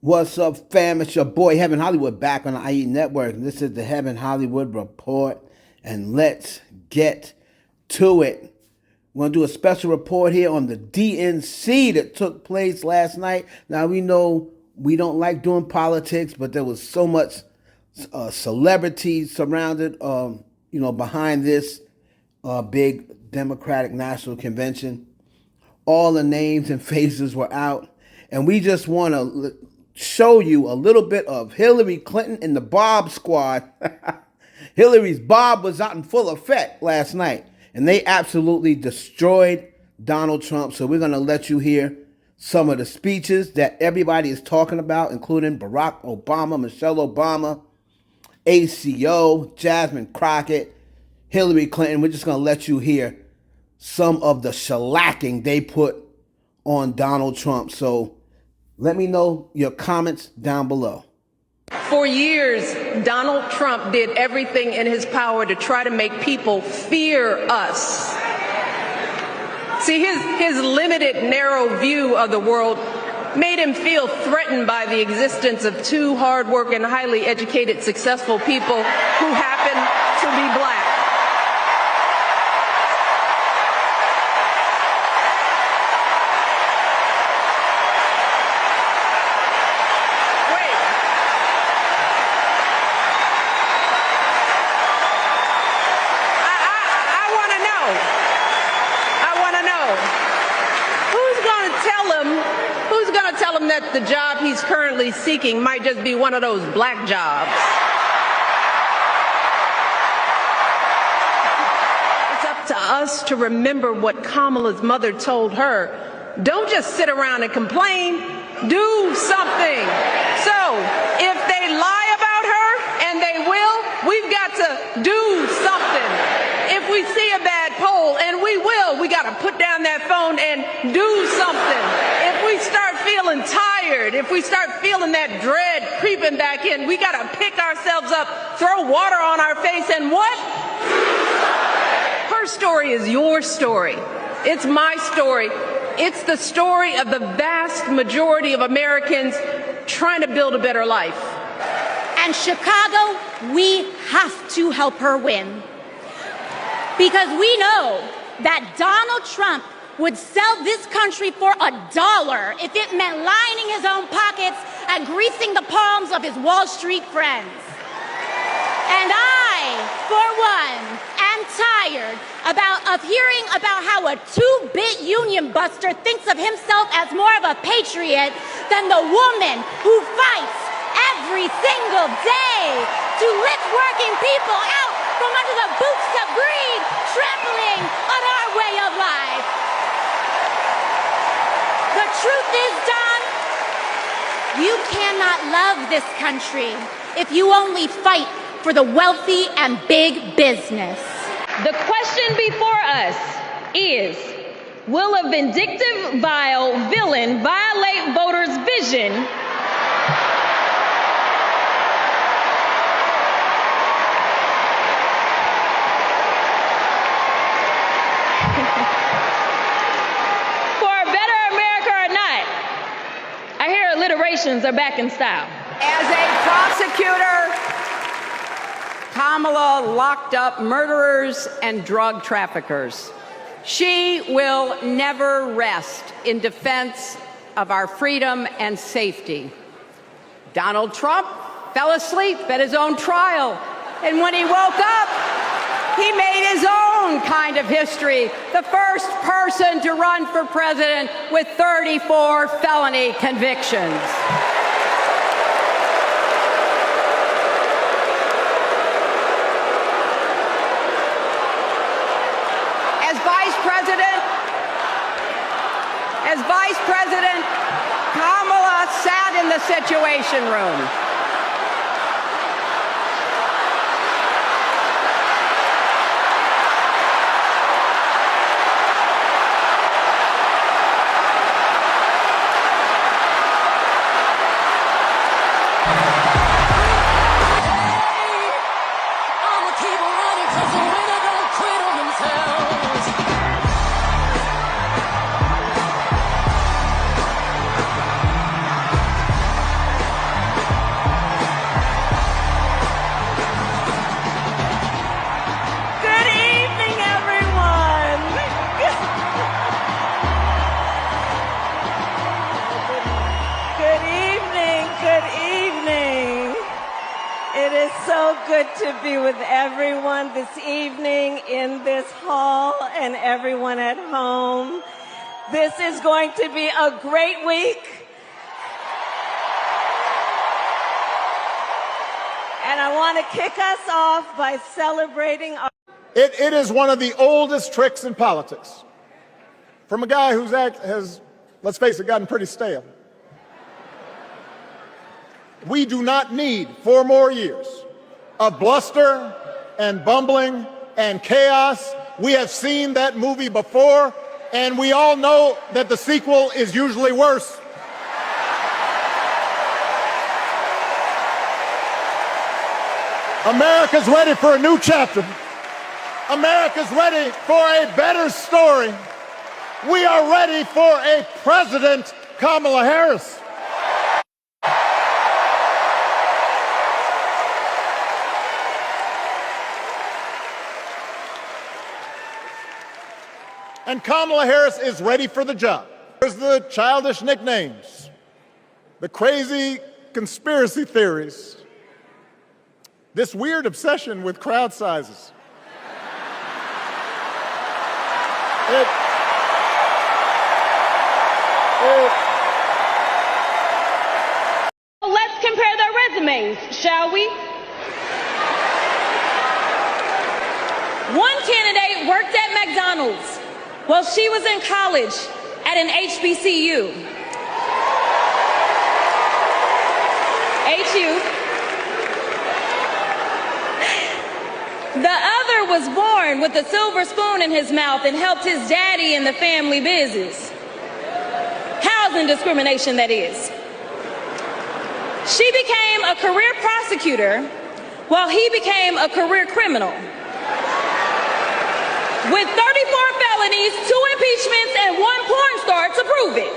What's up, fam? It's your boy Heaven Hollywood back on the IE Network. This is the Heaven Hollywood Report, and let's get to it. We're going to do a special report here on the DNC that took place last night. Now, we know we don't like doing politics, but there was so much celebrity surrounded, behind this big Democratic National Convention. All the names and faces were out, and we just want to show you a little bit of Hillary Clinton and the Bob Squad. Hillary's Bob was out in full effect last night, and they absolutely destroyed Donald Trump. So we're going to let you hear some of the speeches that everybody is talking about, including Barack Obama, Michelle Obama, ACO, Jasmine Crockett, Hillary Clinton. We're just going to let you hear some of the shellacking they put on Donald Trump. So let me know your comments down below. For years, Donald Trump did everything in his power to try to make people fear us. See, his limited, narrow view of the world made him feel threatened by the existence of two hardworking, highly educated, successful people who happen to be black. That the job he's currently seeking might just be one of those black jobs. It's up to us to remember what Kamala's mother told her. Don't just sit around and complain, do something. So if they lie about her, and they will, we've got to do something. If we see a bad poll, and we will, we got to put down that phone and do something. If we start feeling tired, if we start feeling that dread creeping back in, we got to pick ourselves up, throw water on our face, and what? Her story is your story. It's my story. It's the story of the vast majority of Americans trying to build a better life. And Chicago, we have to help her win. Because we know that Donald Trump would sell this country for $1 if it meant lining his own pockets and greasing the palms of his Wall Street friends. And I, for one, am tired of hearing about how a two-bit union buster thinks of himself as more of a patriot than the woman who fights every single day to lift working people out from under the boots of greed, trampling on our way of life. The truth is, Don, you cannot love this country if you only fight for the wealthy and big business. The question before us is, will a vindictive, vile villain violate voters' vision alliterations are back in style? As a prosecutor, Kamala locked up murderers and drug traffickers. She will never rest in defense of our freedom and safety. Donald Trump fell asleep at his own trial, and when he woke up, he made his own kind of history, the first person to run for president with 34 felony convictions. As Vice President, Kamala sat in the Situation Room. is so good to be with everyone this evening in this hall and everyone at home. This is going to be a great week. And I want to kick us off by celebrating our... It is one of the oldest tricks in politics. From a guy whose act has, let's face it, gotten pretty stale. We do not need 4 more years of bluster and bumbling and chaos. We have seen that movie before, and we all know that the sequel is usually worse. America's ready for a new chapter. America's ready for a better story. We are ready for a President Kamala Harris. And Kamala Harris is ready for the job. There's the childish nicknames, the crazy conspiracy theories, this weird obsession with crowd sizes. Let's compare their resumes, shall we? One candidate worked at McDonald's while she was in college at an HBCU. HU. The other was born with a silver spoon in his mouth and helped his daddy in the family business. Housing discrimination, that is. She became a career prosecutor while he became a career criminal. With 34 felonies, 2 impeachments, and 1 porn star to prove it.